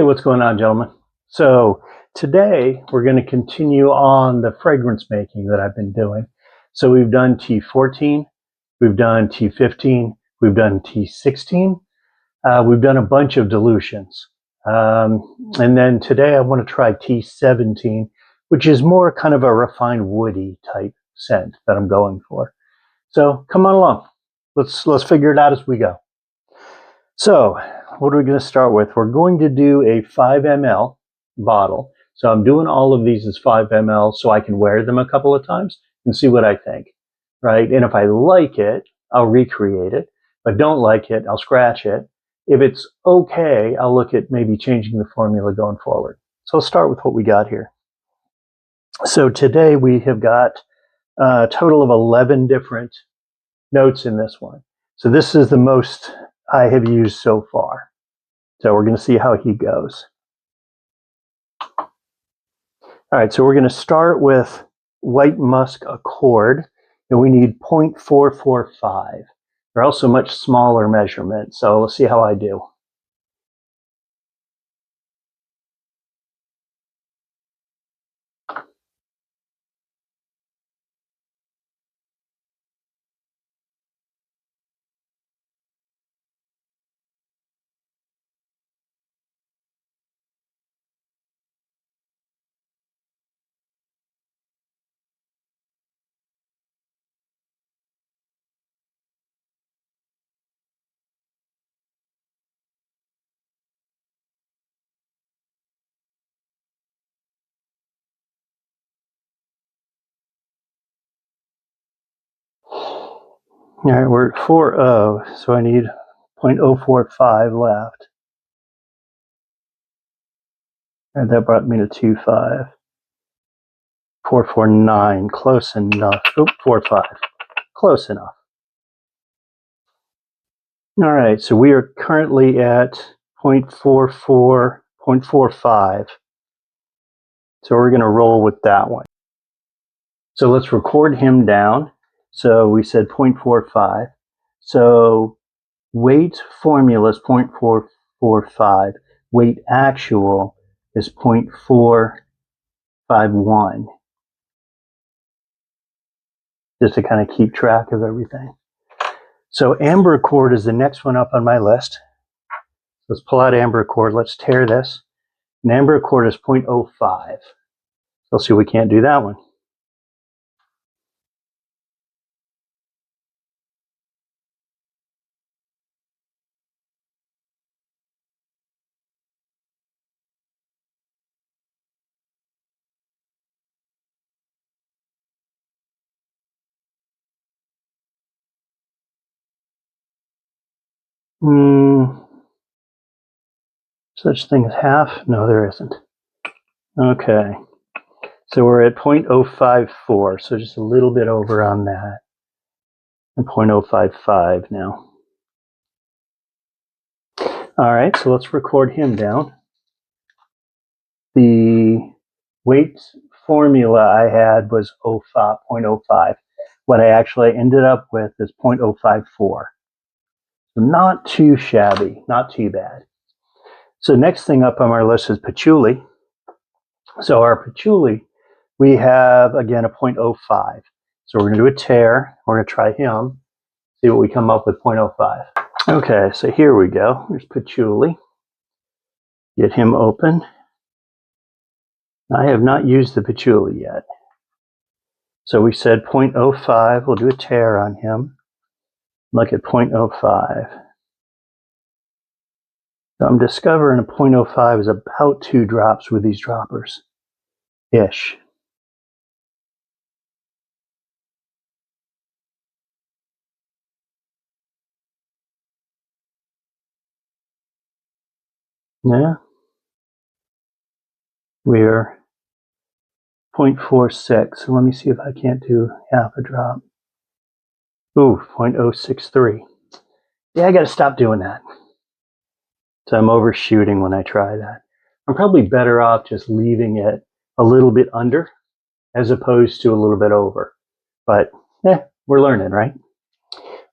what's going on, gentlemen? So today we're going to continue on the fragrance making that I've been doing. So we've done T14, we've done T15, we've done T16, we've done a bunch of dilutions. And then today I want to try T17, which is more kind of a refined woody type scent that I'm going for. So come on along. Let's figure it out as we go. So what are we going to start with? We're going to do a 5 ml bottle. So I'm doing all of these as 5 ml so I can wear them a couple of times and see what I think, right? And if I like it, I'll recreate it. If I don't like it, I'll scratch it. If it's okay, I'll look at maybe changing the formula going forward. So let's start with what we got here. So today we have got a total of 11 different notes in this one. So this is the most I have used so far. So we're going to see how he goes. All right, so we're going to start with White Musk Accord, and we need 0.445. They're also much smaller measurements, so let's see how I do. All right, we're at 4.0, so I need 0.045 left. And that brought me to 2.5. 4.49, close enough. Oh, 4.5, close enough. All right, so we are currently at 0.44, 0.45. So we're going to roll with that one. So let's record him down. So we said 0.45. So weight formula is 0.445. Weight actual is 0.451. Just to kind of keep track of everything. So Amber Accord is the next one up on my list. Let's pull out Amber Accord. Let's tear this. And Amber Accord is 0.05. Let's see if we can't do that one. Such thing as half? No, there isn't. Okay. So we're at 0.054, so just a little bit over on that. And 0.055 now. All right, so let's record him down. The weight formula I had was 0.05. What I actually ended up with is 0.054. So not too shabby, not too bad. So next thing up on our list is Patchouli. So our Patchouli, we have, again, a 0.05. So we're going to do a tear. We're going to try him, see what we come up with, 0.05. Okay, so here we go. Here's Patchouli. Get him open. I have not used the Patchouli yet. So we said 0.05. We'll do a tear on him. Look at 0.05. So I'm discovering a 0.05 is about 2 drops with these droppers-ish. Yeah. We're 0.46. So let me see if I can't do half a drop. Ooh, 0.063. Yeah, I got to stop doing that. So I'm overshooting when I try that. I'm probably better off just leaving it a little bit under as opposed to a little bit over. But we're learning, right?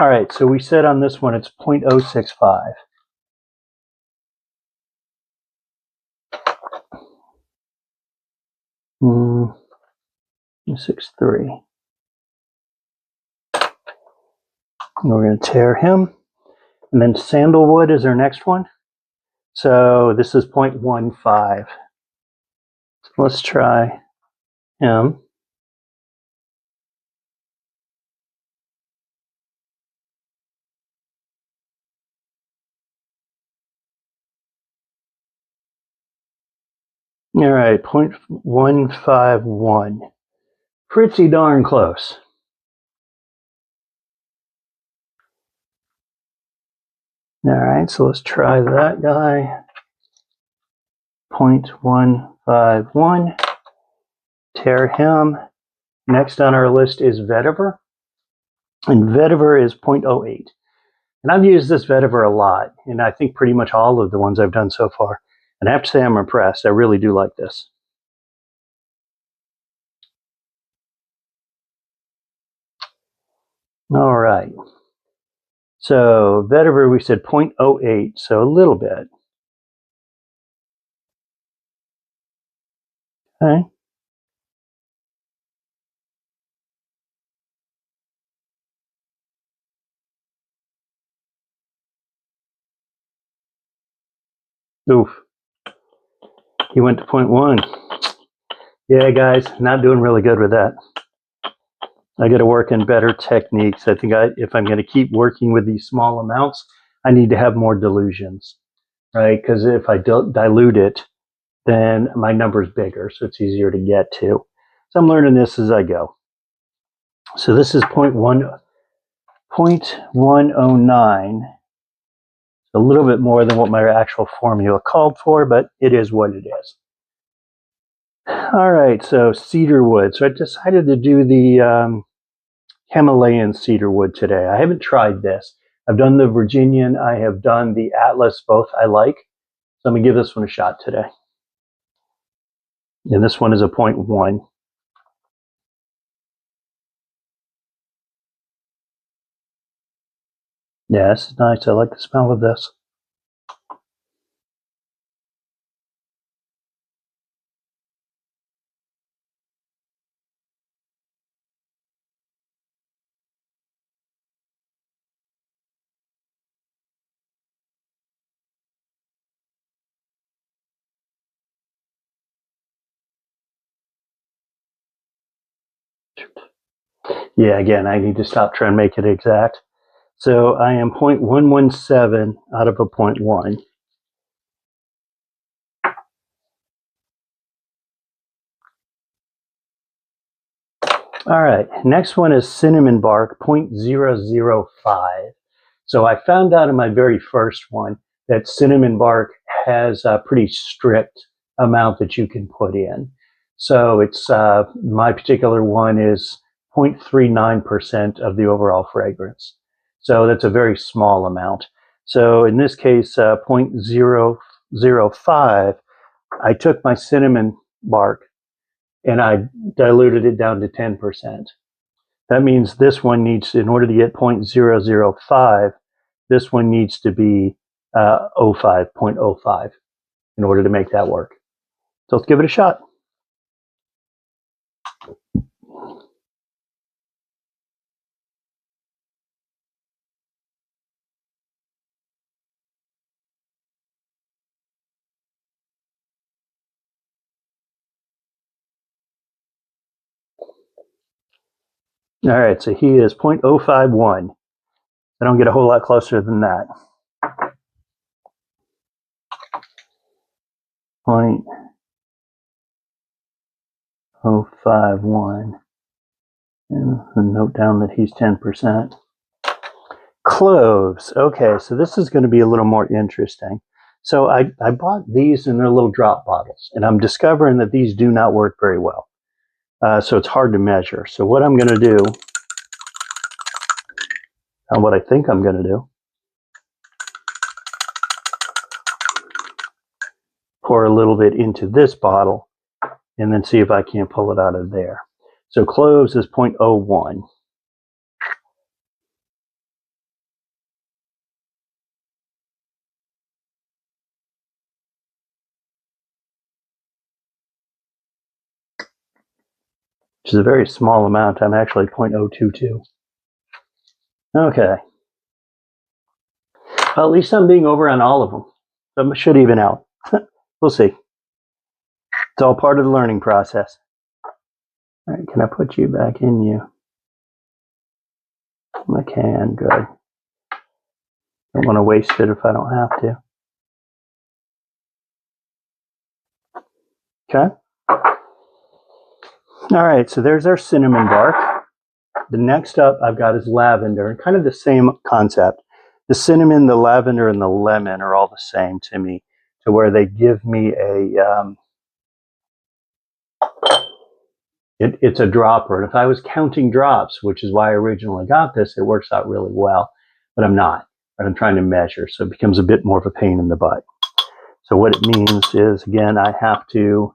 All right, so we said on this one it's 0.065. 6.3. We're going to tear him. And then Sandalwood is our next one. So this is 0.15. So let's try him. All right, 0.151. Pretty darn close. All right, so let's try that guy. 0.151. Tear him. Next on our list is Vetiver. And Vetiver is 0.08. And I've used this Vetiver a lot, and I think pretty much all of the ones I've done so far. And I have to say I'm impressed. I really do like this. All right. So Vetiver, we said 0.08, so a little bit. Okay. Oof. He went to 0.1. Yeah, guys, not doing really good with that. I got to work in better techniques. I think if I'm going to keep working with these small amounts, I need to have more dilutions, right? Because if I dilute it, then my number's bigger, so it's easier to get to. So I'm learning this as I go. So this is 0.109. A little bit more than what my actual formula called for, but it is what it is. All right, so Cedarwood. So I decided to do the Himalayan Cedarwood today. I haven't tried this. I've done the Virginian. I have done the Atlas. Both I like. So I'm going to give this one a shot today. And this one is a 0.1. Yeah, this is nice. I like the smell of this. Yeah, again, I need to stop trying to make it exact. So I am 0.117 out of a 0.1. All right, next one is Cinnamon Bark, 0.005. So I found out in my very first one that Cinnamon Bark has a pretty strict amount that you can put in. So it's my particular one is 0.39% of the overall fragrance. So that's a very small amount. So in this case, 0.005, I took my cinnamon bark and I diluted it down to 10%. That means this one needs, in order to get 0.005, this one needs to be 0.05 in order to make that work. So let's give it a shot. All right, so he is 0.051. I don't get a whole lot closer than that. 0.051. And note down that he's 10%. Cloves. Okay, so this is going to be a little more interesting. So I bought these in their little drop bottles, and I'm discovering that these do not work very well. So it's hard to measure. So what I'm going to do, and what I think I'm going to do, pour a little bit into this bottle and then see if I can't pull it out of there. So cloves is 0.01. which is a very small amount. I'm actually 0.022. Okay. Well, at least I'm being over on all of them. So it should even out. We'll see. It's all part of the learning process. All right, can I put you back in you? I can, good. Don't want to waste it if I don't have to. Okay. All right, so there's our cinnamon bark. The next up I've got is lavender, and kind of the same concept. The cinnamon, the lavender, and the lemon are all the same to me, to where they give me a, it's a dropper. And if I was counting drops, which is why I originally got this, it works out really well, but I'm not. But I'm trying to measure, so it becomes a bit more of a pain in the butt. So what it means is, again, I have to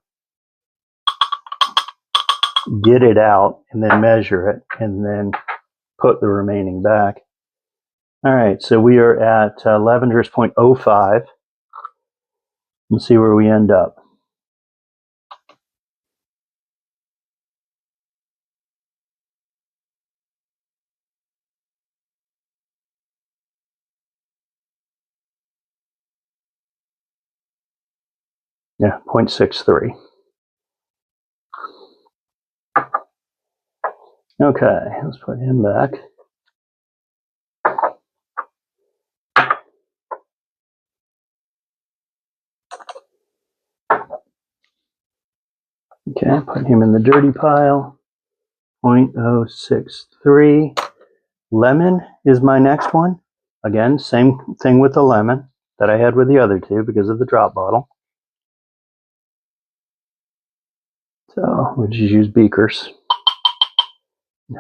get it out and then measure it and then put the remaining back. All right, so we are at lavender's 0.05. Let's see where we end up. Yeah, 0.63. Okay, let's put him back. Okay, put him in the dirty pile. 0.063. Lemon is my next one. Again, same thing with the lemon that I had with the other two because of the drop bottle. So we just use beakers.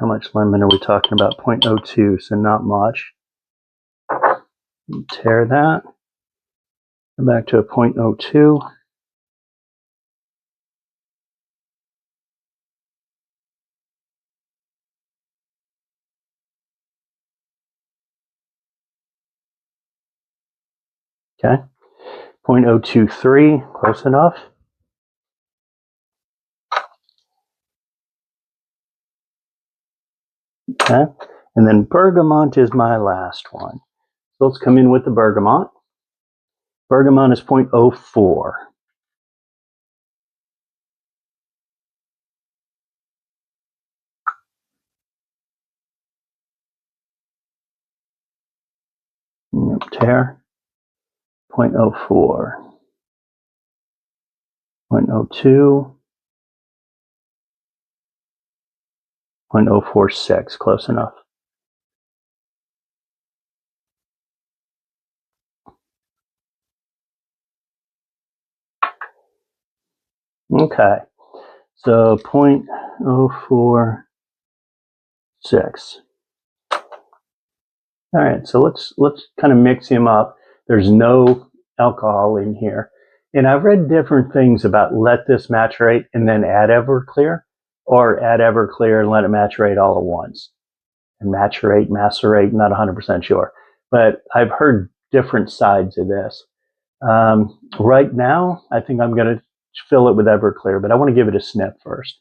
How much lemon are we talking about? 0.02, so not much. Tear that. Go back to a 0.02. Okay. 0.023, close enough. Okay. And then Bergamot is my last one. So let's come in with the Bergamot. Bergamot is 0.04. Tear. 0.04. 0.02. 0.046, close enough. Okay, so 0.046. All right, so let's kind of mix him up. There's no alcohol in here. And I've read different things about let this macerate and then add Everclear, or add Everclear and let it macerate all at once. And macerate, not 100% sure. But I've heard different sides of this. Right now, I think I'm going to fill it with Everclear, but I want to give it a sniff first.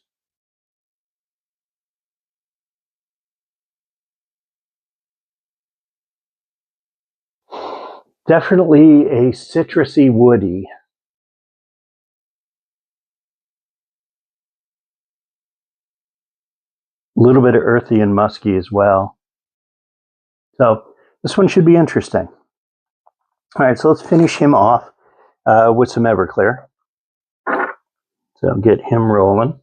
Definitely a citrusy woody. A little bit of earthy and musky as well. So this one should be interesting. All right, so let's finish him off with some Everclear. So get him rolling.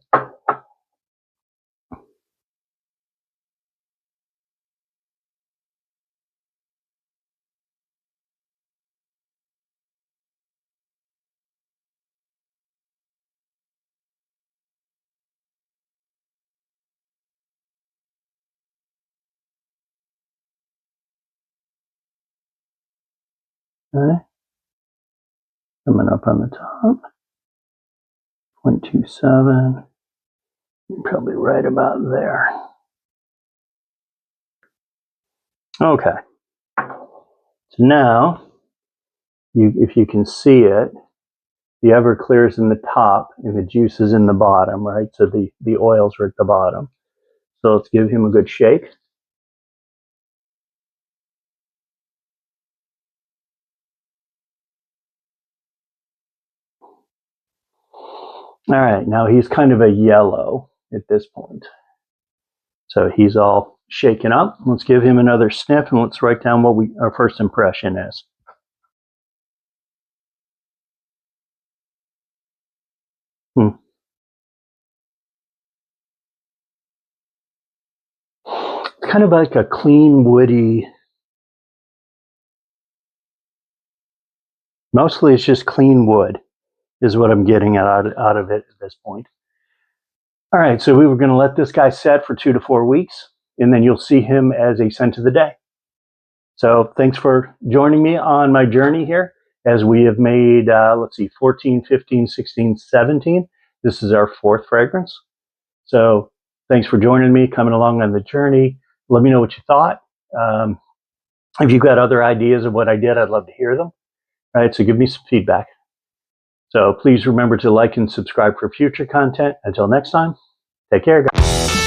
All right. Coming up on the top. 0.27. Probably right about there. Okay. So now, if you can see it, The Everclear is in the top and the juice is in the bottom, right? So the oils are at the bottom. So let's give him a good shake. All right, now he's kind of a yellow at this point. So he's all shaken up. Let's give him another sniff and let's write down what our first impression is. It's kind of like a clean, woody, mostly it's just clean wood is what I'm getting out of it at this point. All right, so we were going to let this guy set for 2 to 4 weeks, and then you'll see him as a scent of the day. So thanks for joining me on my journey here as we have made, let's see, 14, 15, 16, 17. This is our 4th fragrance. So thanks for joining me, coming along on the journey. Let me know what you thought. If you've got other ideas of what I did, I'd love to hear them. All right, so give me some feedback. So please remember to like and subscribe for future content. Until next time, take care, guys.